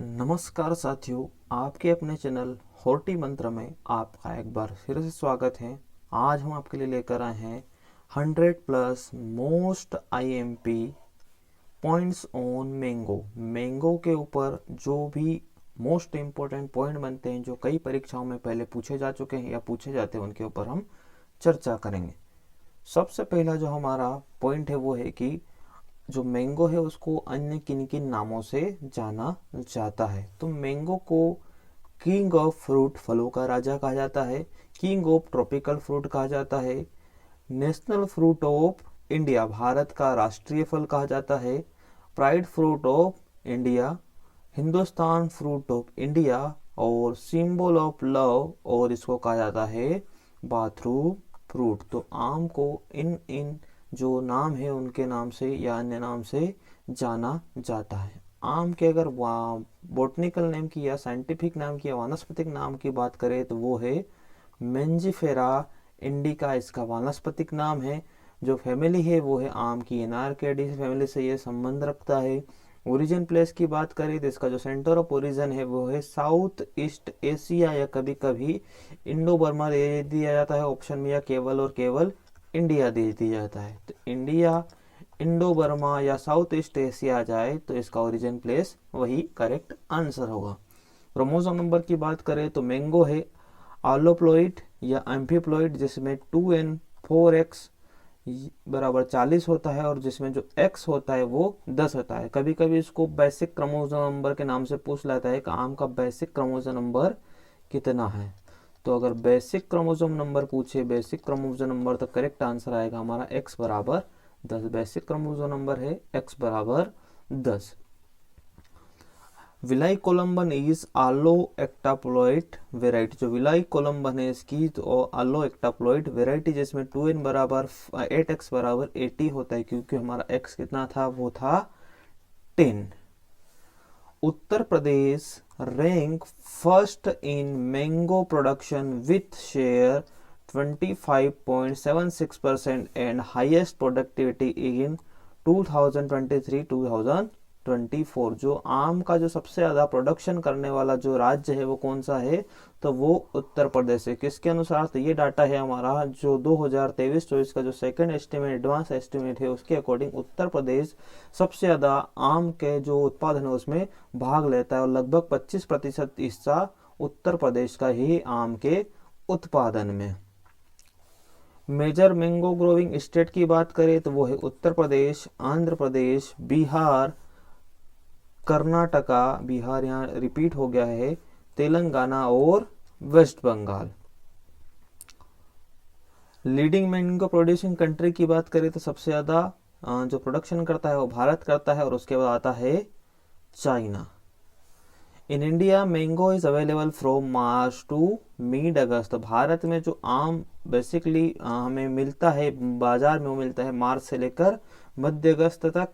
नमस्कार साथियों, आपके अपने चैनल होर्टी मंत्र में आपका एक बार फिर से स्वागत है। आज हम आपके लिए लेकर आए हैं 100+ most IMP points on mango. Mango के ऊपर जो भी मोस्ट इम्पोर्टेंट पॉइंट बनते हैं, जो कई परीक्षाओं में पहले पूछे जा चुके हैं या पूछे जाते हैं, उनके ऊपर हम चर्चा करेंगे। सबसे पहला जो हमारा पॉइंट है वो है कि जो मैंगो है उसको अन्य किन किन नामों से जाना जाता है। तो मैंगो को किंग ऑफ फ्रूट, फलों का राजा कहा जाता है, किंग ऑफ ट्रॉपिकल फ्रूट कहा जाता है, national fruit of India, Bharat का राष्ट्रीय फल कहा जाता है, pride fruit of India, Hindustan fruit of India और सिंबल ऑफ लव, और इसको कहा जाता है बाथरूम फ्रूट। तो आम को इन इन जो नाम है उनके नाम से या अन्य नाम से जाना जाता है। आम के अगर बोटनिकल नेम की या साइंटिफिक नाम की या वानस्पतिक नाम की बात करें तो वो है मेंजिफेरा इंडिका, इसका वानस्पतिक नाम है। जो फैमिली है वो है आम की एनार्केडी फैमिली से ये संबंध रखता है। ओरिजिन प्लेस की बात करें तो इसका जो सेंटर ऑफ ओरिजिन है वो है साउथ ईस्ट एशिया या कभी कभी इंडो बर्मा दे दिया जाता है ऑप्शन में, या केवल और केवल इंडिया दे दिया जाता है। तो इंडिया, इंडो बर्मा या साउथ ईस्ट एशिया आ जाए तो इसका ओरिजिन प्लेस वही करेक्ट आंसर होगा। क्रोमोसोम नंबर की बात करें तो मैंगो है आलोप्लॉइड या एम्फीप्लॉइड, जिसमें 2n4x बराबर 40 होता है और जिसमें जो x होता है वो 10 होता है। कभी कभी इसको बेसिक क्रोमोसोम नंबर के नाम से पूछ लेता है कि आम का बेसिक क्रोमोसोम नंबर कितना है। तो अगर बेसिक क्रोमोसोम नंबर पूछे, बेसिक क्रोमोसोम नंबर, तो करेक्ट आंसर आएगा हमारा x बराबर 10। बेसिक क्रोमोसोम नंबर है x बराबर 10। Vilai Kolamban is also octaploid variety. जो विलाई कोलम्बन है इसकी तो आलो एक्टाप्लॉइड वेराइटी, जिसमें 2n बराबर 8x बराबर 80 होता है, क्योंकि हमारा x कितना था, वो था 10। Uttar Pradesh rank first in mango production with share 25.76% and highest productivity in 2023-2024। जो आम का जो सबसे ज्यादा प्रोडक्शन करने वाला जो राज्य है वो कौन सा है, तो वो उत्तर प्रदेश है। किसके अनुसार, तो ये डाटा है हमारा जो 2023-24 का जो सेकंड एस्टिमेट, एडवांस एस्टिमेट है, उसके अकॉर्डिंग उत्तर प्रदेश सबसे ज्यादा आम के जो उत्पादन है उसमें भाग लेता है और लगभग 25% हिस्सा उत्तर प्रदेश का ही आम के उत्पादन में। मेजर मैंगो ग्रोविंग स्टेट की बात करें तो वो है उत्तर प्रदेश, आंध्र प्रदेश, बिहार, कर्नाटका, बिहार यहाँ रिपीट हो गया है, तेलंगाना और West Bengal. Leading mango producing country की बात करें तो सबसे ज्यादा जो प्रोडक्शन करता है वो भारत करता है और उसके बाद आता है China. In India mango is available from March to mid August. Bharat में जो आम बेसिकली हमें मिलता है बाजार में, वो मिलता है मार्च से लेकर मध्य अगस्त तक।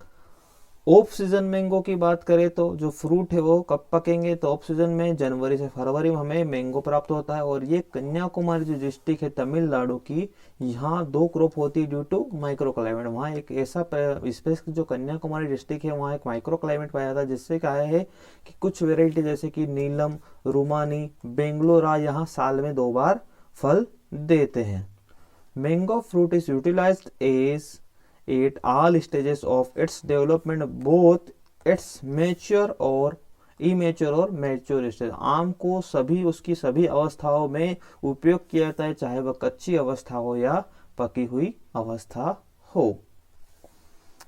ऑफ सीजन मैंगो की बात करें तो जो फ्रूट है वो कब पकेंगे, तो ऑफ सीजन में जनवरी से फरवरी में हमें मैंगो प्राप्त होता है। और ये कन्याकुमारी जो डिस्ट्रिक्ट है तमिलनाडु की, यहाँ 2 क्रॉप होती है ड्यू टू माइक्रो क्लाइमेट। वहाँ एक ऐसा स्पेस जो कन्याकुमारी डिस्ट्रिक्ट है वहाँ एक माइक्रो क्लाइमेट पाया जाता है, जिससे क्या है कि कुछ वेराइटी जैसे कि नीलम, रूमानी, बेंगलोरा यहाँ साल में 2 बार फल देते हैं। Mango fruit is utilized as at all stages of its development, both its mature और immature और mature stage। आम को सभी उसकी सभी अवस्थाओं में उपयोग किया जाता है, चाहे वह कच्ची अवस्था हो या पकी हुई अवस्था हो।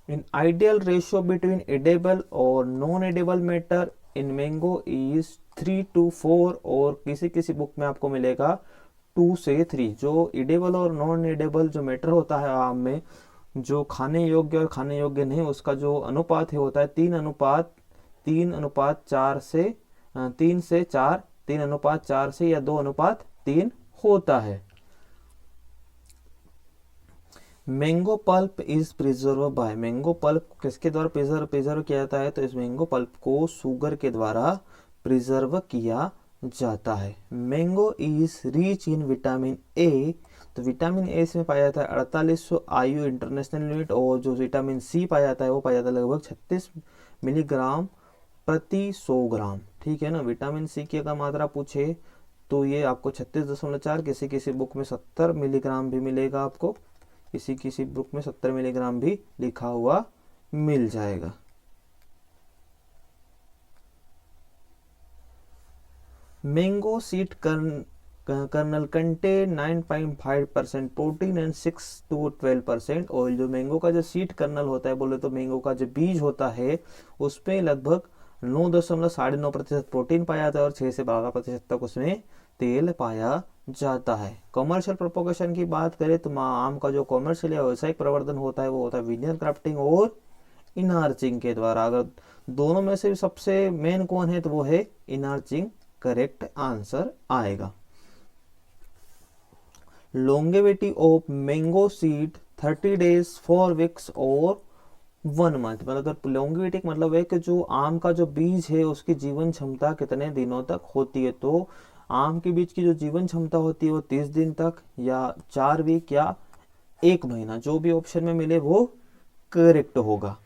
In ideal ratio between edible और non edible matter in mango is 3:4, और किसी किसी बुक में आपको मिलेगा 2 से 3। जो एडेबल और नॉन एडेबल जो मैटर होता है आम में, जो खाने योग्य और खाने योग्य नहीं, उसका जो अनुपात है होता है 3:4 से 3:4, 3:4 से या 2:3 होता है। Mango pulp is preserve by. Mango pulp किसके द्वारा प्रिजर्व किया जाता है, तो इस मैंगो पल्प को शुगर के द्वारा प्रिजर्व किया जाता है। Mango is rich in vitamin A. तो विटामिन ए इसमें पाया जाता है 4800 IU इंटरनेशनल यूनिट, और जो विटामिन सी पाया जाता है वो पाया जाता है लगभग 36 मिलीग्राम प्रति 100 ग्राम। ठीक है ना। विटामिन सी की अगर मात्रा पूछे तो ये आपको 36.4, किसी किसी बुक में 70 मिलीग्राम भी मिलेगा आपको, किसी किसी बुक में 70 मिलीग्राम भी लिखा हुआ मिल जाएगा। Mango seed kernel contain 9.5% protein and 6 to 12% oil. जो मैंगो का जो सीड कर्नल होता है, बोले तो मैंगो का जो बीज होता है उसमें लगभग 9.9% प्रोटीन पाया जाता है और 6 से 12% तक उसमें तेल पाया जाता है। कमर्शियल प्रोपोगेशन की बात करें तो आम का जो कमर्शियल या व्यावसायिक प्रवर्धन होता है वो होता है विनियर क्राफ्टिंग और इनार्चिंग के द्वारा। अगर दोनों में से सबसे मेन कौन है तो वो है इनार्चिंग, करेक्ट आंसर आएगा। Longevity of mango seed 30 days, 4 weeks और 1 month। मतलब लॉन्गेविटी मतलब है कि जो आम का जो बीज है उसकी जीवन क्षमता कितने दिनों तक होती है। तो आम के बीज की जो जीवन क्षमता होती है वो 30 दिन तक या 4 वीक या 1 महीना, जो भी ऑप्शन में मिले वो करेक्ट होगा।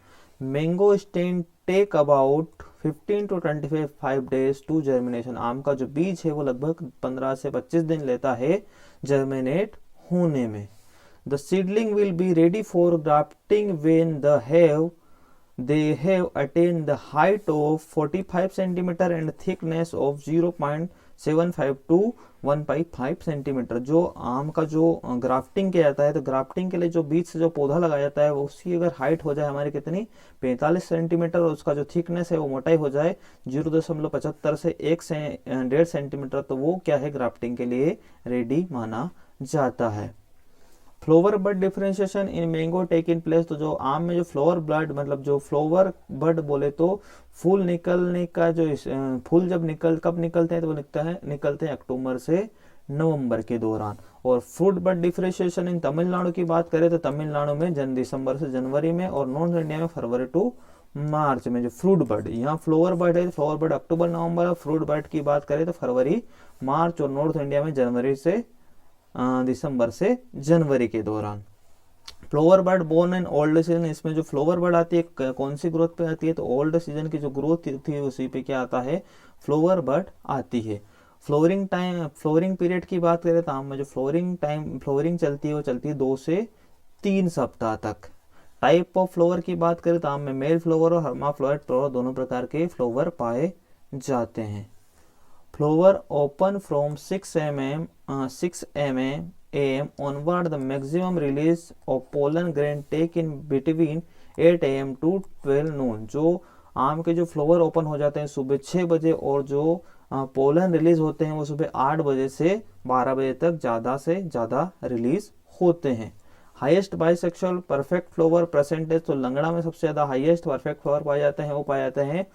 Mango stem take about 15 to 25 days to germination. आम का जो बीज है वो लगभग 15 से 25 दिन लेता है जर्मिनेट होने में। The seedling will be ready for grafting when they have attained the height of 45 centimeter and thickness of 0.75 to 1.5 centimetre. जो आम का जो ग्राफ्टिंग किया जाता है तो ग्राफ्टिंग के लिए जो बीज से जो पौधा लगाया जाता है उसकी अगर हाइट हो जाए हमारी कितनी 45 सेंटीमीटर और उसका जो थिकनेस है वो मोटाई हो जाए 0.75 से 1.5 सेंटीमीटर, तो वो क्या है ग्राफ्टिंग के लिए रेडी माना जाता है। Flower bud differentiation in mango take in place. तो जो आम में जो फ्लोवर बड मतलब जो फ्लोवर बड बोले तो फूल निकलने का जो फूल जब कब निकलते हैं तो वो निकलते हैं अक्टूबर से नवंबर के दौरान। और फ्रूट बड डिफरेंशिएशन इन तमिलनाडु की बात करें तो तमिलनाडु में दिसंबर से जनवरी में और नॉर्थ इंडिया में फरवरी टू मार्च में। जो फ्रूट बड, यहाँ फ्लोवर बड है, फ्लोवर बड अक्टूबर नवंबर, फ्रूट बड की बात करें तो फरवरी मार्च और नॉर्थ इंडिया में जनवरी से दिसंबर से जनवरी के दौरान। Flower bud born in old season. इसमें जो फ्लोवर बर्ड आती है कौन सी ग्रोथ पे आती है तो ओल्ड सीजन की जो ग्रोथ थी उसी पे क्या आता है फ्लोवर बर्ड आती है। फ्लोरिंग पीरियड की बात करें तो आम में जो फ्लोरिंग चलती है वो चलती है 2 से 3 सप्ताह तक। टाइप ऑफ फ्लोवर की बात करें तो आम में मेल फ्लोवर और हर्माफ्रोडाइट फ्लोवर दोनों प्रकार के फ्लोवर पाए जाते हैं। Flower open from 6 am onward. The maximum release of pollen grain take in between 8 am to 12 noon। जो आम के जो फ्लोवर ओपन हो जाते हैं सुबह 6 बजे और जो पोलन रिलीज होते हैं वो सुबह 8 बजे से 12 बजे तक ज़्यादा से ज़्यादा रिलीज होते हैं। Highest bisexual perfect flower percentage. तो लंगड़ा में सबसे ज़्यादा हाईएस्ट परफेक्ट फ्लोवर पाए जाते हैं, वो पाए जाते हैं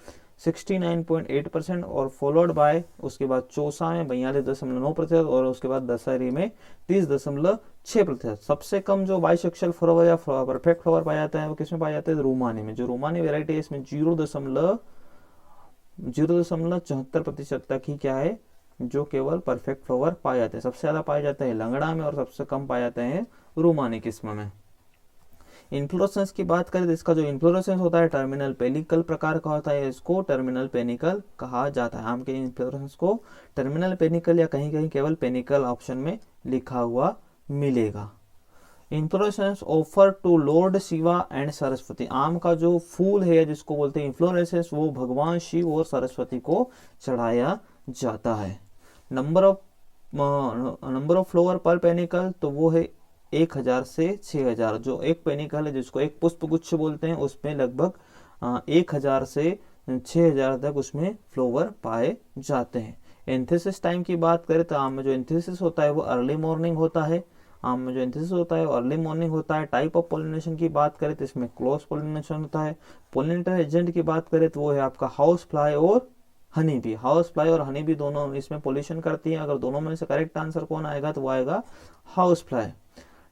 69.8% और फॉलोड बाय उसके बाद चौसा में 42.9% और उसके बाद दशहरी में 30.6%। सबसे कम जो बाइसेक्सुअल फ्लावर या परफेक्ट फ्लावर पाया जाता है वो किसमें पाया जाता है रूमानी में। जो रूमानी वेराइटी है इसमें 0.74% तक ही क्या है जो केवल परफेक्ट फ्लावर पाए जाते हैं। सबसे ज्यादा पाए जाते हैं लंगड़ा में और सबसे कम पाए जाते हैं रूमानी किस्म में। इन्फ्लोरेसेंस की बात करें तो इसका जो इन्फ्लोरेसेंस होता है टर्मिनल पेनिकल प्रकार का होता है, इसको टर्मिनल पेनिकल कहा जाता है। आम के इन्फ्लोरेसेंस को टर्मिनल पेनिकल या कहीं कहीं केवल पेनिकल ऑप्शन में लिखा हुआ मिलेगा। Inflorescence offer to lord Shiva and Saraswati. आम का जो फूल है जिसको बोलते हैं इन्फ्लोरेसेंस वो भगवान शिव और सरस्वती को चढ़ाया जाता है। नंबर ऑफ फ्लोवर पर पेनिकल तो वो है 1000 से 6000। जो एक पेनिकल है जिसको एक पुष्प गुच्छ बोलते हैं उसमें लगभग 1000 से 6000 तक उसमें फ्लोवर पाए जाते हैं। एंथेसिस टाइम की बात करें तो आम में जो एंथेसिस होता है वो अर्ली मॉर्निंग होता है। आम में जो एंथेसिस होता है वो अर्ली मॉर्निंग होता है। टाइप ऑफ पोलिनेशन की बात करें तो इसमें क्रॉस पोलिनेशन होता है। पोलिनेटर एजेंट की बात करें तो वो है आपका हाउस फ्लाई और हनी बी। हाउस फ्लाई और हनी बी दोनों इसमें पोल्यूशन करती है। अगर दोनों में से करेक्ट आंसर कौन आएगा तो वो आएगा house fly.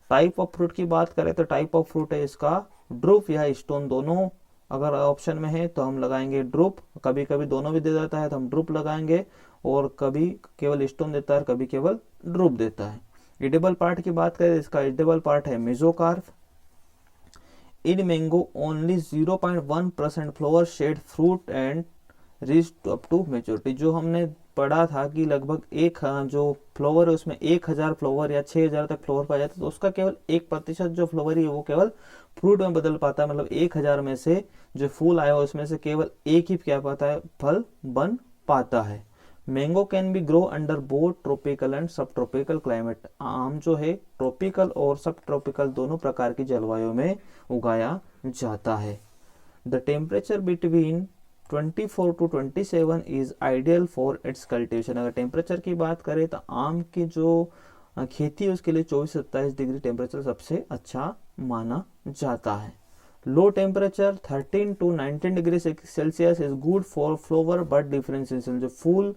Type of fruit की बात करें तो टाइप ऑफ फ्रूट है इसका ड्रूप या स्टोन। दोनों अगर ऑप्शन में है तो हम लगाएंगे ड्रूप, कभी कभी दोनों भी दे देता है तो हम ड्रूप लगाएंगे और कभी केवल स्टोन देता है कभी केवल ड्रूप देता है। एडिबल पार्ट की बात करें इसका एडिबल पार्ट है mesocarp. In mango only 0.1% flower shed fruit and reach up to maturity. जो हमने पढ़ा था कि लगभग एक जो फ्लावर है उसमें 1000 फ्लावर या 6000 तक फ्लावर पाया जाता है, तो उसका केवल 1% जो फ्लावर है वो केवल फ्रूट में बदल पाता है। मतलब 1000 में से जो फूल आया उसमें से केवल एक ही क्या पाता है, फल बन पाता है। Mango can be grow under both tropical and सब ट्रॉपिकल क्लाइमेट। आम जो है ट्रॉपिकल और सब ट्रॉपिकल दोनों प्रकार की जलवायु में उगाया जाता है। The temperature between 24 to 27 is ideal for its cultivation. अगर टेम्परेचर की बात करें तो आम की जो खेती है उसके लिए 24 से 27 डिग्री टेम्परेचर सबसे अच्छा माना जाता है। Low temperature 13 to 19 degree Celsius is good for flower but differentiation. जो फूल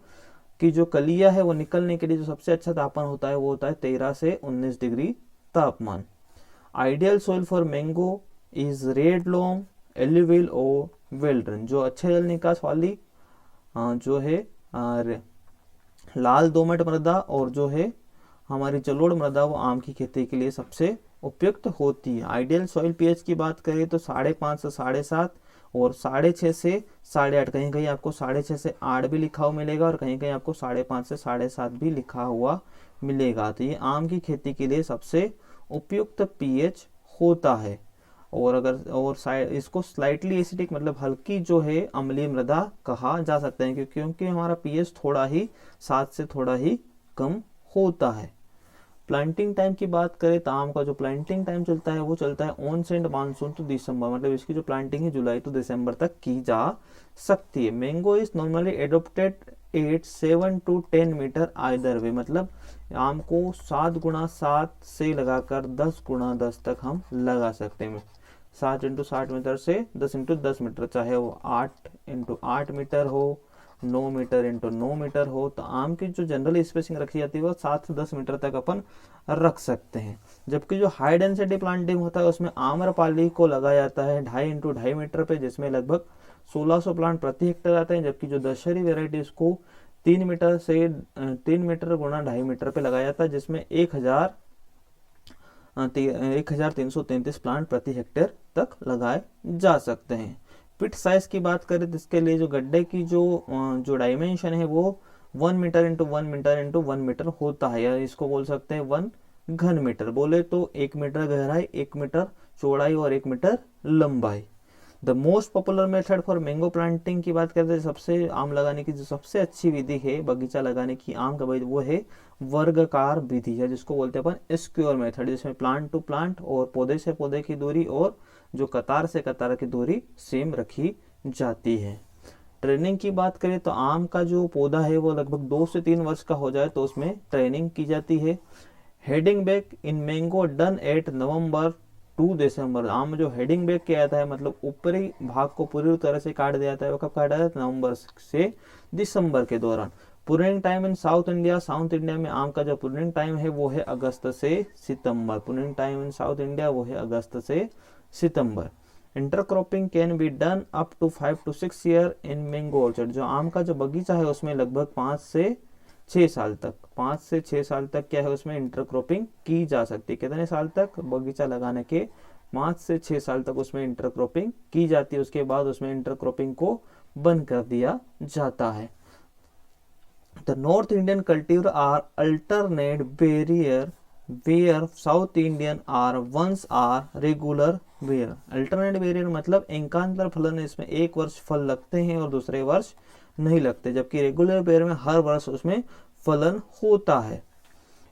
की जो कलियां है वो निकलने के लिए जो सबसे अच्छा तापमान होता है वो होता है 13 से 19 डिग्री तापमान। Ideal soil for mango is red loam, alluvial और वेल्ड्रन। जो अच्छे जल निकास वाली जो है लाल दोमट मृदा और जो है हमारी जलोढ़ मृदा वो आम की खेती के लिए सबसे उपयुक्त होती है। आइडियल सॉइल पीएच की बात करें तो 5.5 से 7.5 और 6.5 से 8.5। कहीं कहीं आपको 6.5 से 8 भी लिखा हुआ मिलेगा और कहीं कहीं आपको 5.5 से 7.5 भी लिखा हुआ मिलेगा। तो ये आम की खेती के लिए सबसे उपयुक्त पीएच होता है। और इसको स्लाइटली एसिडिक मतलब हल्की जो है अम्लीय मृदा कहा जा सकता है, क्योंकि हमारा पीएच थोड़ा ही 7 से थोड़ा ही कम होता है। प्लांटिंग टाइम की बात करें तो आम का जो प्लांटिंग टाइम चलता है वो चलता है ऑन सेंड मानसून टू दिसंबर। मतलब इसकी जो प्लांटिंग है जुलाई टू दिसंबर तक की जा सकती है। Mango is normally adopted at 7 to 10 metre either way. मतलब आम को 7x7 से लगाकर 10x10 तक हम लगा सकते हैं। 7x60 मीटर से 10x10 मीटर, चाहे वो 8x8 मीटर हो, 9 मीटर इंटू 9 मीटर हो। तो आम की जो जनरल स्पेसिंग रखी जाती है वो 7 से 10 मीटर तक अपन रख सकते हैं। जबकि जो हाई डेंसिटी प्लांटिंग होता है उसमें आम्रपाली को लगाया जाता है 2.5 x 2.5 मीटर पे, जिसमें लगभग 1600 प्लांट प्रति हेक्टेयर आते हैं। जबकि जो दशहरी वेराइटी को 3 मीटर से 3 मीटर गुणा 2.5 मीटर पे लगाया जाता है, जिसमें 1333 प्लांट प्रति हेक्टेयर तक लगाए जा सकते हैं। पिट साइज की बात करें तो इसके लिए जो गड्ढे की जो डायमेंशन है वो 1 metre into 1 metre into 1 metre होता है, या इसको बोल सकते हैं 1 घन मीटर। बोले तो 1 मीटर गहराई, 1 मीटर चौड़ाई और 1 मीटर लंबाई। The most popular method for mango planting की बात करते हैं, सबसे आम लगाने की जो सबसे अच्छी विधि है बगीचा लगाने की आम का वो है वर्गाकार विधि है, जिसको बोलते हैं अपन स्क्वायर मेथड, जिसमें प्लांट टू प्लांट और पौधे से पौधे की दूरी और जो कतार से कतार की दूरी सेम रखी जाती है। ट्रेनिंग की बात करें तो आम का जो पौधा है वो लगभग 2 से 3 वर्ष का हो जाए तो उसमें ट्रेनिंग की जाती है। Heading back in mango done at November to December. आम जो हेडिंग बैक किया जाता है मतलब ऊपरी भाग को पूरी तरह से काट दिया जाता है, वो कब काटा जाता है, नवंबर से दिसंबर के दौरान। Pruning time in South India, south India में आम का जो प्रूनिंग टाइम है वो है अगस्त से सितंबर। Pruning time in South India वो है अगस्त से सितंबर। Intercropping can be done up to 5 to 6 year in mango orchard. जो आम का जो बगीचा है उसमें लगभग 5 से 6 साल तक क्या है उसमें इंटरक्रॉपिंग की जा सकती है। कितने साल तक, बगीचा लगाने के 5 से 6 साल तक उसमें इंटरक्रॉपिंग की जाती है। उसके बाद उसमें इंटरक्रॉपिंग को बंद कर दिया जाता है। The north Indian cultivar are alternate bearer where south Indian are ones are regular bearer. Alternate bearer मतलब एकांतर फलन, इसमें एक वर्ष फल लगते हैं और दूसरे वर्ष नहीं लगते, जबकि रेगुलर बेयर में हर वर्ष उसमें फलन होता है।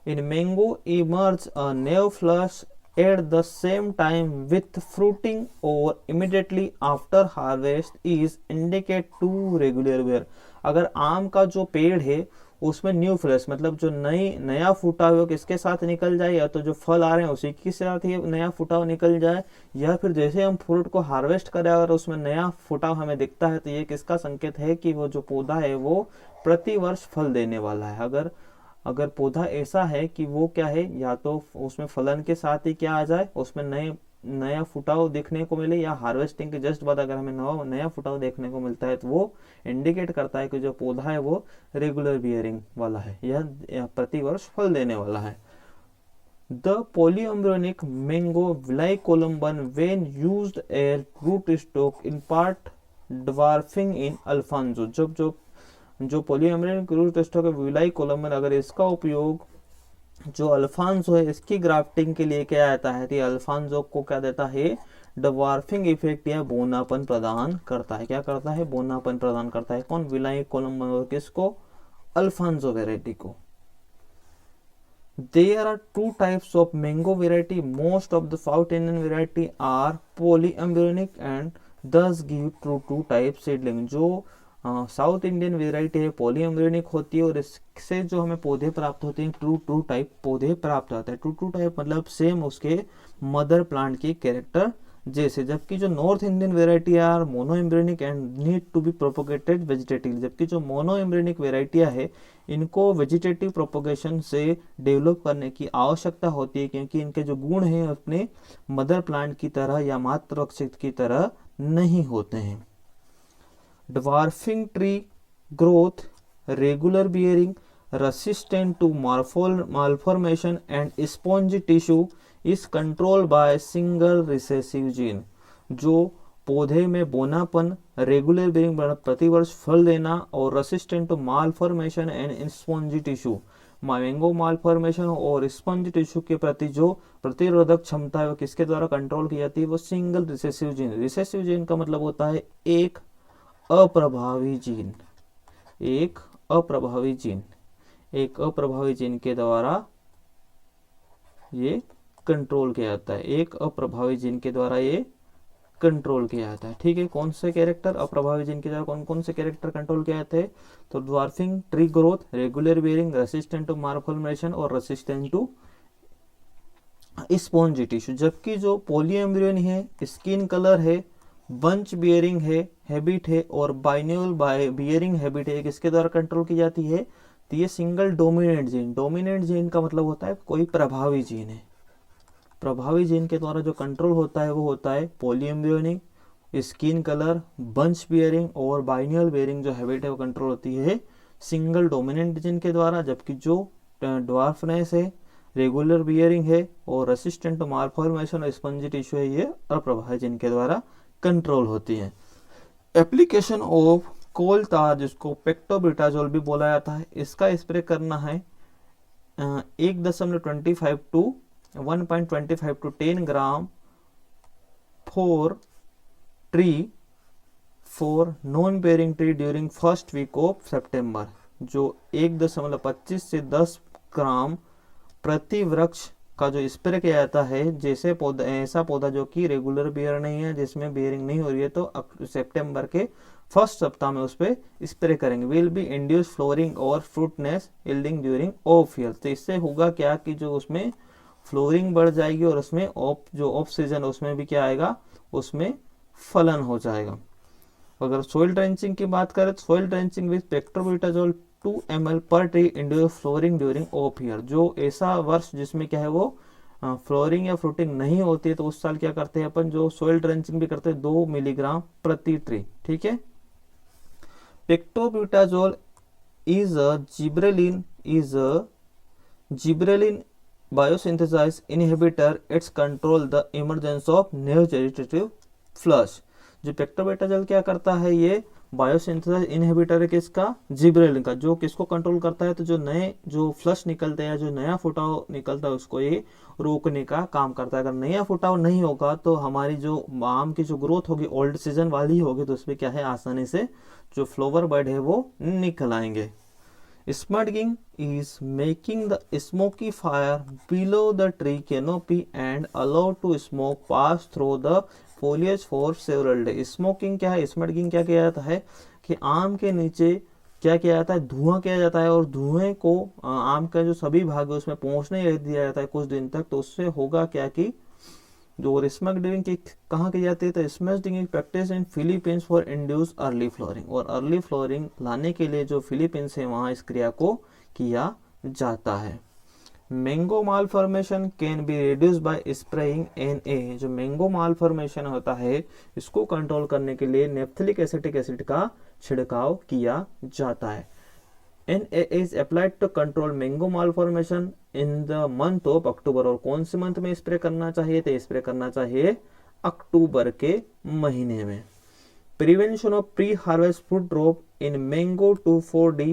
In mango emerge a new flush at the same time with fruiting और immediately after harvest is indicate to regular bear. अगर आम का जो पेड़ है उसमें न्यू फ्लश मतलब जो नया फूटा हुआ किसके साथ निकल जाए, या तो जो फल आ रहे हैं उसी के साथ ही नया फूटा हुआ निकल जाए, या फिर जैसे हम फ्रूट को हार्वेस्ट करें और उसमें नया फूटा हुआ हमें दिखता है, तो ये किसका संकेत है कि वो जो पौधा है वो प्रति वर्ष फल देने वाला है। अगर पौधा ऐसा है कि वो क्या है, या तो उसमें फलन के साथ ही क्या आ जाए, उसमें नया फुटाव देखने को मिले, या हार्वेस्टिंग के जस्ट बाद अगर हमें नया फुटाव देखने को मिलता है तो वो इंडिकेट करता है कि जो पौधा है वो रेगुलर बियरिंग वाला है, यह प्रति वर्ष फल देने वाला है। The polyembryonic mango Vellai Kolumban when used as root stock in part dwarfing in Alphonso, जब जो पॉलीएम्ब्रियोनिक रूट टेस्टो के विलाई कॉलम में अगर इसका उपयोग जो अल्फांजो है इसकी ग्राफ्टिंग के लिए क्या आता है, तो अल्फांजो को क्या देता है, ड्वार्फिंग इफेक्ट या बोनापन प्रदान करता है। क्या करता है, बोनापन प्रदान करता है। कौन, विलाई कॉलम किसको, अल्फांजो वेराइटी को। There are two types of mango variety. Most of the South Indian variety are polyembryonic and thus give two type seedling. जो साउथ इंडियन वेराइटी है पॉलीएम्ब्रियोनिक होती है और इससे जो हमें पौधे प्राप्त होते हैं ट्रू टाइप पौधे प्राप्त होते हैं। ट्रू टाइप मतलब सेम उसके मदर प्लांट की कैरेक्टर जैसे। जबकि जो north Indian variety are mono embryonic and need to be propagated vegetative. जबकि जो मोनो एम्ब्रियोनिक वेराइटियां है इनको वेजिटेटिव प्रोपोगेशन से डेवलप करने की आवश्यकता होती है, क्योंकि इनके जो गुण हैं अपने मदर प्लांट की तरह या मातृ वृक्ष की तरह नहीं होते हैं। Dwarfing tree growth, regular bearing, resistant to malformation and spongy tissue is controlled by single recessive gene। जो पौधे में बोनापन, रेगुलर बियरिंग प्रतिवर्ष फल देना और resistant to malformation and spongy tissue, mango malformation और स्पंज टिश्यू के प्रति जो प्रतिरोधक क्षमता है वो किसके द्वारा कंट्रोल की जाती है, वो single recessive gene. Recessive gene का मतलब होता है एक अप्रभावी जीन, एक अप्रभावी जीन के द्वारा ये कंट्रोल किया जाता है, एक अप्रभावी जीन के द्वारा ये कंट्रोल किया जाता है। ठीक है, कौन से कैरेक्टर अप्रभावी जीन के द्वारा कौन कौन से कैरेक्टर कंट्रोल किए जाते हैं, तो dwarfing tree growth, regular bearing, resistant to malformation और रेसिस्टेंट टू स्पॉन्जी टिश्यू। जबकि जो पॉलीएम्ब्रियन है, स्किन कलर है, बंच बियरिंग है, हैबिट है और बाइन्यूल बियरिंग हैबिट है, किसके द्वारा कंट्रोल की जाती है, तो ये single dominant gene. Dominant gene का मतलब होता है कोई प्रभावी जीन है। प्रभावी जीन के द्वारा जो कंट्रोल होता है वो होता है पॉलीएम्ब्रियोनिक, स्किन कलर, बंच बियरिंग और बाइन्यूल बियरिंग जो हैबिट है वो कंट्रोल होती है सिंगल डोमिनेंट जीन के द्वारा। जबकि जो ड्वार्फनेस है, रेगुलर बियरिंग है और रेसिस्टेंट टू मालफॉर्मेशन और स्पंजी टिश्यू है, ये अप्रभावी जीन के द्वारा कंट्रोल होती है। एप्लीकेशन ऑफ कोल तार, जिसको पेक्टोब्यूटाजोल भी बोला जाता है, इसका स्प्रे करना है 1.25 to 1.25 to 10 gram for non bearing tree during first week of सितंबर। जो 1.25 से 10 ग्राम प्रति वृक्ष का जो स्प्रे किया जाता है, जैसे पौधा, ऐसा पौधा जो कि रेगुलर बियर नहीं है, जिसमें बियरिंग नहीं हो रही है, तो सितंबर के फर्स्ट सप्ताह में उस पर स्प्रे करेंगे। विल बी इंड्यूस फ्लोरिंग और फ्रूटनेस यील्डिंग ड्यूरिंग ऑफ ईयर। तो इससे होगा क्या कि जो उसमें फ्लोरिंग बढ़ जाएगी और उसमें ऑफ सीजन उसमें भी क्या आएगा, उसमें फलन हो जाएगा। अगर सोइल ड्रेंचिंग की बात करें तो सोइल ड्रेंचिंग विद पेक्टोब्यूटाजोल 2 ml पर tree induce flooring during of year. जो ऐसा वर्ष जिसमें क्या है वो फ्लोरिंग या फ्रूटिंग नहीं होती है, तो उस साल क्या करते हैं अपन, जो सोइल ड्रेंचिंग भी करते हैं 2 मिलीग्राम प्रति ट्री। ठीक है, पेक्टोब्यूटाजोल is a gibberellin biosynthesis inhibitor. Its control the emergence of new vegetative flush। जो पेक्टोब्यूटाजोल क्या करता है, ये बायोसिंथेसिस इनहिबिटर है किसका, जिब्रेलिन का। जो किसको कंट्रोल करता है, तो जो नए जो फ्लश निकलते हैं, जो नया फुटाव निकलता है, उसको ये रोकने का काम करता है। अगर नया फुटाव नहीं होगा तो हमारी जो आम की जो ग्रोथ होगी ओल्ड सीजन वाली होगी, तो उसमें क्या है आसानी से जो फ्लावर बड है वो निकल आएंगे। स्मडगिंग is making the smoky fire below the tree canopy and allow to smoke pass through the foliage for several days। Smoking क्या है, स्मडगिंग क्या किया जाता है कि आम के नीचे क्या किया जाता है, धुआं किया जाता है और धुएं को आम का जो सभी भाग है उसमें पहुंचने दिया जाता है कुछ दिन तक। तो उससे होगा क्या कि जो स्मडगिंग की कहाँ की जाती है, तो smudging practice in Philippines for induce early flowering. और अर्ली फ्लोरिंग लाने के लिए जो फिलीपींस है वहाँ इस क्रिया को किया जाता है। Mango malformation can be reduce by spraying Na। जो मैंगो मालफॉर्मेशन होता है इसको कंट्रोल करने के लिए नेप्थलिक एसिटिक एसिड का छिड़काव किया जाता है। Na is applied to control mango malformation in the month of October। और कौन से मंथ में स्प्रे करना चाहिए, तो स्प्रे करना चाहिए अक्टूबर के महीने में। Prevention of pre harvest food drop in mango 2,4-D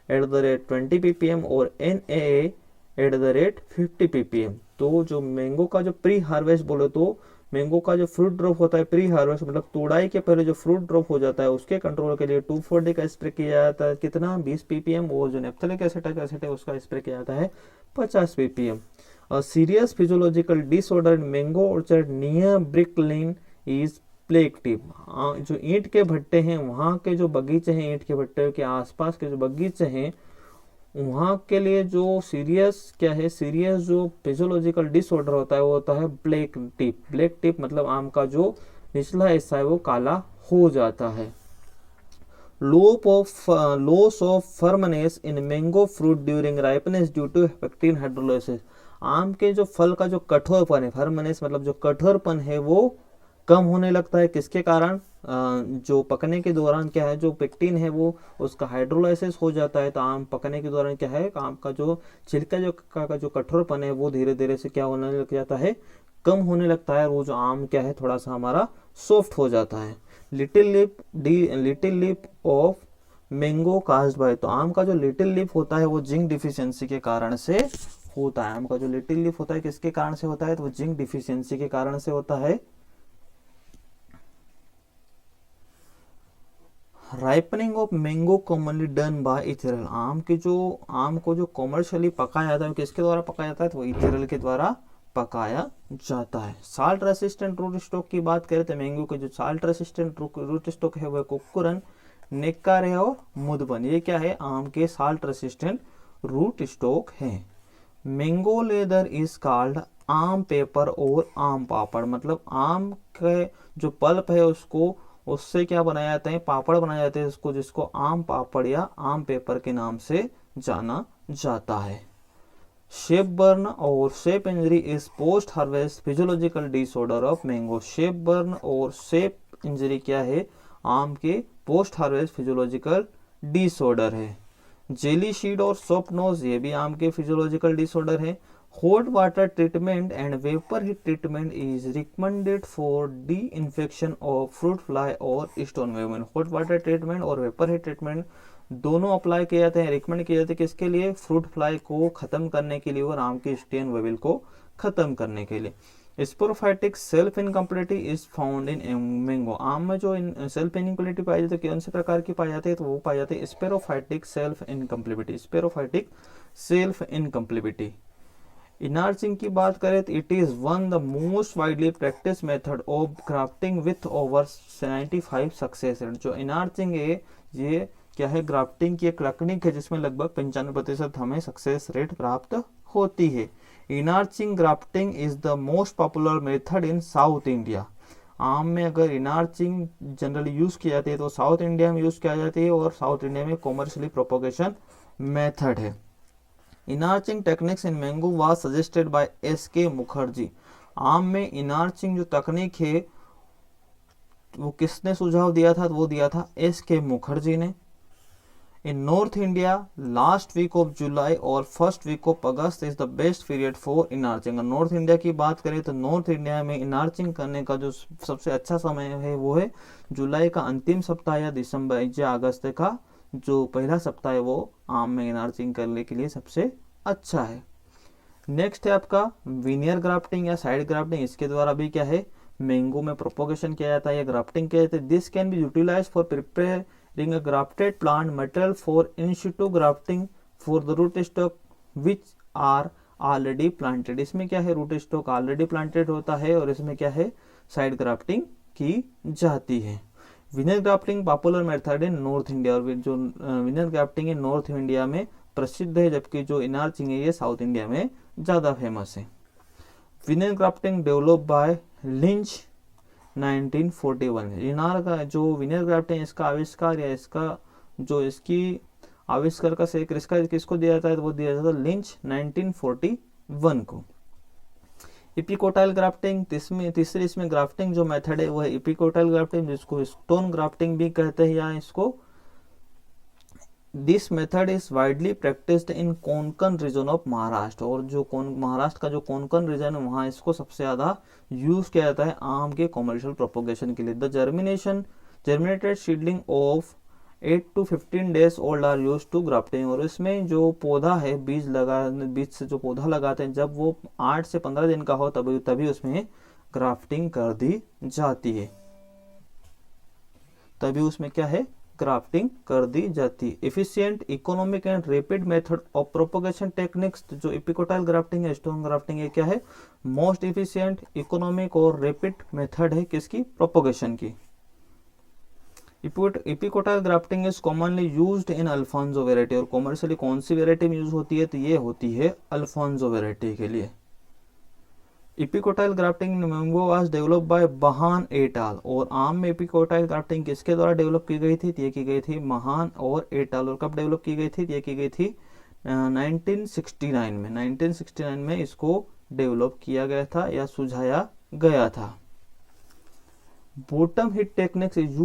@20 ppm और NAA @50 ppm। तो जो मैंगो का जो प्री हार्वेस्ट बोले तो मैंगो का जो फ्रूट ड्रॉप होता है प्री हार्वेस्ट मतलब तोड़ाई के पहले जो फ्रूट ड्रॉप हो जाता है उसके कंट्रोल के लिए 2,4-D का स्प्रे किया जाता है कितना 20 ppm और जो नेप्थेलिक एसिड है उसका स्प्रे किया जाता है 50 ppm। A serious physiological disorder in mango orchard near brick lane is plague tip. जो ईंट के भट्टे हैं वहाँ के जो बगीचे हैं ईंट के भट्टे के आसपास के जो बगीचे हैं वहाँ के लिए जो सीरियस जो फिजियोलॉजिकल डिसऑर्डर होता है वो होता है ब्लैक टिप। ब्लैक टिप मतलब आम का जो निचला हिस्सा है वो काला हो जाता है। Loss of firmness in mango fruit during ripeness due to pectin hydrolysis. आम के जो फल का जो कठोरपन है फर्मनेस मतलब जो कठोरपन है वो कम होने लगता है किसके कारण जो पकने के दौरान क्या है जो पेक्टिन है वो उसका हाइड्रोलाइसिस हो जाता है। तो आम पकने के दौरान क्या है आम का जो छिलका का जो कठोरपन है वो धीरे धीरे से क्या होने लग जाता है कम होने लगता है। वो जो आम क्या है थोड़ा सा हमारा सॉफ्ट हो जाता है। Little leaf of mango caused by. तो आम का जो लिटिल लिप होता है वो जिंक डिफिशियंसी के कारण से होता है। आम का जो लिटिल लिप होता है किसके कारण से होता है तो वो जिंक डिफिशियंसी के कारण से होता है। Ripening of mango commonly done by ethrel. आम को जो कॉमर्शियली पकाया जाता है किसके द्वारा पकाया जाता है तो वो इथेरल के द्वारा पकाया जाता है। साल्ट रेसिस्टेंट रूट स्टॉक की बात करें तो मैंगो के जो साल्ट रेसिस्टेंट रूट स्टॉक है वह कुक्कुरन, नेक्कार और मुदबन। ये क्या है आम के साल्ट रेसिस्टेंट रूट स्टॉक है। मैंगो लेदर इज कॉल्ड आम पेपर और आम पापड़। मतलब आम के जो पल्प है उससे क्या बनाया जाता है पापड़ बनाए जाते हैं जिसको आम पापड़ या आम पेपर के नाम से जाना जाता है। शेप बर्न और sap injury is post harvest physiological disorder of mango. Sap burn और शेप इंजरी क्या है आम के पोस्ट हार्वेस्ट फिजियोलॉजिकल डिसऑर्डर है। जेली शीड और सॉफ्ट नोज ये भी आम के फिजियोलॉजिकल डिसऑर्डर है। Hot water treatment and vapour heat treatment is recommended for disinfection of fruit fly और stone weevil. Hot water treatment और वेपर हीट ट्रीटमेंट दोनों अप्लाई किए जाते हैं रिकमेंड किए जाते हैं किसके लिए फ्रूट फ्लाई को खत्म करने के लिए और आम के स्टेन वेवल को खत्म करने के लिए। Sporophytic self incompatibility is found in mango. आम में जो सेल्फ इनकम्प्लीटी पाई जाती है कौन से प्रकार की पाई जाती है तो वो पाई जाती है sporophytic self incompatibility. Sporophytic self incompatibility. Inarching की बात करें तो it is one the most widely practice method of grafting with over 95 success rate. जो इनार्चिंग है ये क्या है ग्राफ्टिंग की एक तकनीक है जिसमें लगभग 95% हमें सक्सेस रेट प्राप्त होती है। Inarching grafting is the most popular method in South India. आम में अगर इनार्चिंग जनरली यूज की जाती है तो साउथ इंडिया में यूज किया जाती है और साउथ इंडिया में कॉमर्शियली प्रोपोगेशन मेथड है। Inarching techniques in mango was suggested by SK Mukherjee. आम में इनार्चिंग जो तकनीक है वो किसने सुझाव दिया था तो वो दिया था SK मुखर्जी ने। In North India last week of July और first week of August is the best period for inarching. North India की बात करें तो नॉर्थ इंडिया में इनार्चिंग करने का जो सबसे अच्छा समय है वो है जुलाई का अंतिम सप्ताह या दिसंबर या अगस्त का जो पहला सप्ताह है वो आम में इनार्चिंग करने के लिए सबसे अच्छा है। नेक्स्ट है आपका विनियर ग्राफ्टिंग या साइड ग्राफ्टिंग। इसके द्वारा भी क्या है मैंगो में प्रोपोगेशन किया जाता है या ग्राफ्टिंग किया जाता है। This can be utilize for preparing a grafted plant material for in situ grafting for the root stock which are already planted. इसमें क्या है रूट स्टॉक ऑलरेडी प्लांटेड होता है और इसमें क्या है साइड ग्राफ्टिंग की जाती है। विनियर ग्राफ्टिंग पॉपुलर मेथड इन नॉर्थ इंडिया और जो विनियर ग्राफ्टिंग इन नॉर्थ इंडिया में प्रसिद्ध है जबकि जो इनार्चिंग है ये साउथ इंडिया में ज़्यादा फेमस है। Veneer grafting develop by lynch 1941। इनार का जो विनियर ग्राफ्टिंग इसका आविष्कार या इसकी आविष्कार का श्रेय किसको दिया जाता है तो वो दिया जाता है लिंच 1941 को। इपिकोटाइल ग्राफ्टिंग तीसरी इसमें ग्राफ्टिंग जो मेथड है वो है इपिकोटाइल ग्राफ्टिंग जिसको स्टोन ग्राफ्टिंग भी कहते हैं या इसको this method is widely practised in Konkan region of Maharashtra. और जो महाराष्ट्र का जो कोंकण रीजन है वहाँ इसको सबसे ज़्यादा यूज किया जाता है आम के कॉमर्शियल प्रोपोगेशन के लिए। The germinated seedling of 8 to 15 days old are use to grafting. और इसमें जो पौधा है, बीज से जो पौधा लगाते हैं, जब वो 8 से 15 दिन का हो तभी उसमें ग्राफ्टिंग कर दी जाती है, तभी उसमें क्या है, ग्राफ्टिंग कर दी जाती है। Efficient, economic and rapid method of propagation techniques, जो एपिकोटाइल ग्राफ्टिंग है, स्टोन ग्राफ्टिंग है, क्या है, मोस्ट एफिशिएंट, इकोनॉमिक और रैपिड मेथड है किसकी, प्रोपगेशन की। Epicotyl grafting is commonly used in Alphonso variety. और कॉमर्शियली कौन सी वेराइटी में यूज होती है, तो ये होती है अल्फांसो वेराइटी के लिए। Epicotyl grafting mango was develop by बहान एट आल। और आम में एपिकोटाइल ग्राफ्टिंग किसके द्वारा डेवलप की गई थी, ये की गई थी महान और एट आल। और कब डेवलप की गई थी, ये की गई थी 1969 में। 1969 में इसको डेवलप किया गया था या सुझाया गया था। Bottom heat techniques is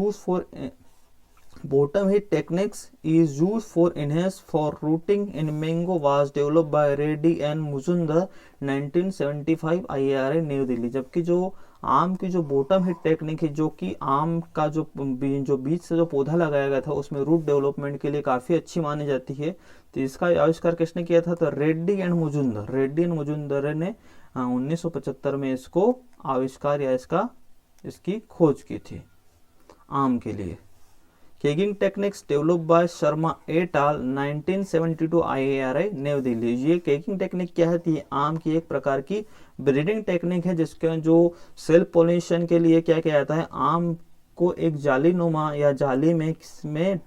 used for enhanced for rooting in mango was developed by Reddy and Muzumdar 1975 IARA New Delhi. जबकि जो आम की जो बॉटम हिट टेक्निक है, जो कि आम का जो बीज से जो पौधा लगाया गया था उसमें रूट डेवलपमेंट के लिए काफ़ी अच्छी मानी जाती है। तो इसका आविष्कार किसने किया था, तो रेड्डी एंड मुजुमदर ने 1975 में इसको आविष्कार या इसकी खोज की थी आम के लिए। Caging techniques develop by Sharma et al 1972 IARA New Delhi. ये केगिंग टेक्निक क्या है, ये आम की एक प्रकार की ब्रीडिंग टेक्निक है, जिसके जो सेल्फ पोलिनेशन के लिए क्या किया जाता है, आम को एक जाली नुमा या जाली में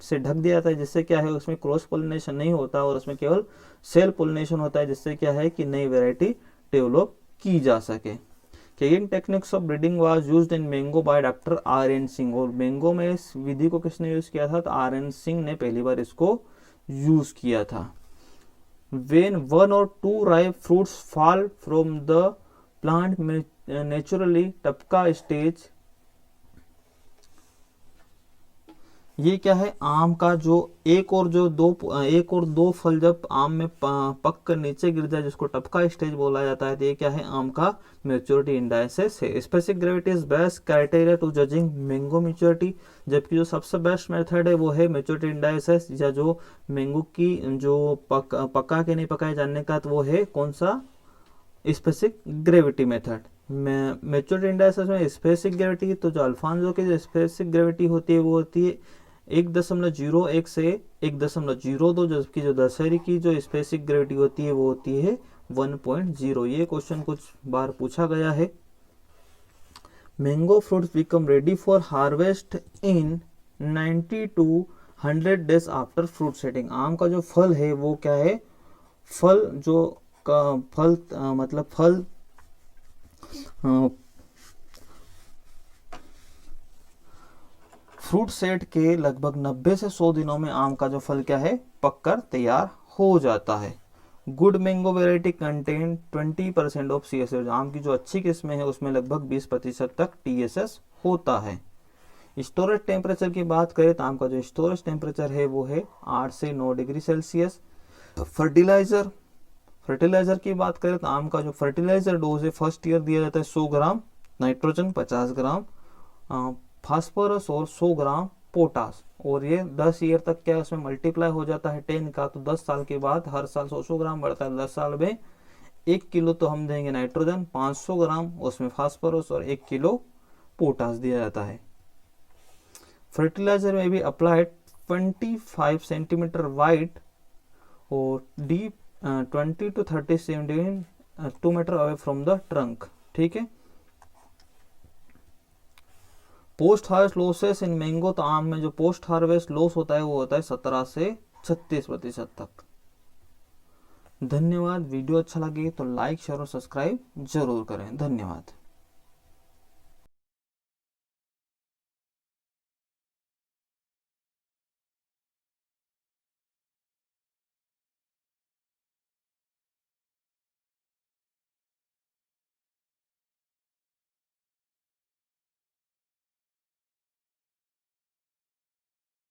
से ढक दिया जाता है, जिससे क्या है उसमें क्रॉस पोलिनेशन नहीं होता और उसमें केवल सेल्फ पोलिनेशन होता है, जिससे क्या है कि नई वेराइटी डेवलप की जा सके। Caging techniques of breeding was used in mango by doctor RN Singh. और मैंगो में इस विधि को किसने यूज किया था, तो RN सिंह ने पहली बार इसको यूज किया था। When 1 or 2 ripe fruits fall from the plant naturally, टपका स्टेज, ये क्या है, आम का जो एक और दो फल जब आम में पक कर नीचे गिर जाए, जिसको टपका स्टेज बोला जाता है, तो ये क्या है, आम का मैच्योरिटी इंडाइसेस है। Specific gravity is best criteria to judging mango maturity. जबकि जो सबसे बेस्ट मेथड है वो है मैच्योरिटी इंडाइसेस, या जो मैंगो की जो पका के नहीं पकाए जानने का, तो वो है कौन सा, specific gravity method. Maturity indices में स्पेसिफिक ग्रेविटी, तो जो अल्फांसो की जो स्पेसिफिक ग्रेविटी होती है वो होती है 1.01 से 1.02, जबकि जो दशहरी की जो स्पेसिफिक ग्रेविटी होती है वो होती है 1.0। ये क्वेश्चन कुछ बार पूछा गया है। Mango fruits become ready for harvest in 90 to 100 days after fruit setting. आम का जो फल है वो क्या है, फ्रूट सेट के लगभग 90 से 100 दिनों में आम का जो फल क्या है, पककर तैयार हो जाता है। Good mango variety contain 20% of CSS। आम की जो अच्छी किस्में है उसमें लगभग 20% तक TSS होता है। स्टोरेज टेम्परेचर की बात करें तो आम का जो स्टोरेज टेम्परेचर है वो है 8 से 9 डिग्री सेल्सियस। फर्टिलाइजर की बात करें तो आम का जो फर्टिलाइजर डोज है, फर्स्ट ईयर दिया जाता है 100 ग्राम नाइट्रोजन, 50 ग्राम फास्फोरस और 100 ग्राम पोटास। और ये 10 ईयर तक क्या उसमें मल्टीप्लाई हो जाता है 10 का, तो 10 साल के बाद हर साल 100 ग्राम बढ़ता है। 10 साल में 1 किलो तो हम देंगे नाइट्रोजन, 500 ग्राम उसमें फास्फोरस और 1 किलो पोटास दिया जाता है। फर्टिलाइजर में भी अप्लाइड 25 सेंटीमीटर वाइड और deep 20 to 30 centimetre 2 metre away from the trunk. ठीक है। Post harvest losses in mango, तो आम में जो पोस्ट हार्वेस्ट लॉस होता है वो होता है 17 से 36% तक। धन्यवाद। वीडियो अच्छा लगे तो लाइक शेयर और सब्सक्राइब जरूर करें। धन्यवाद।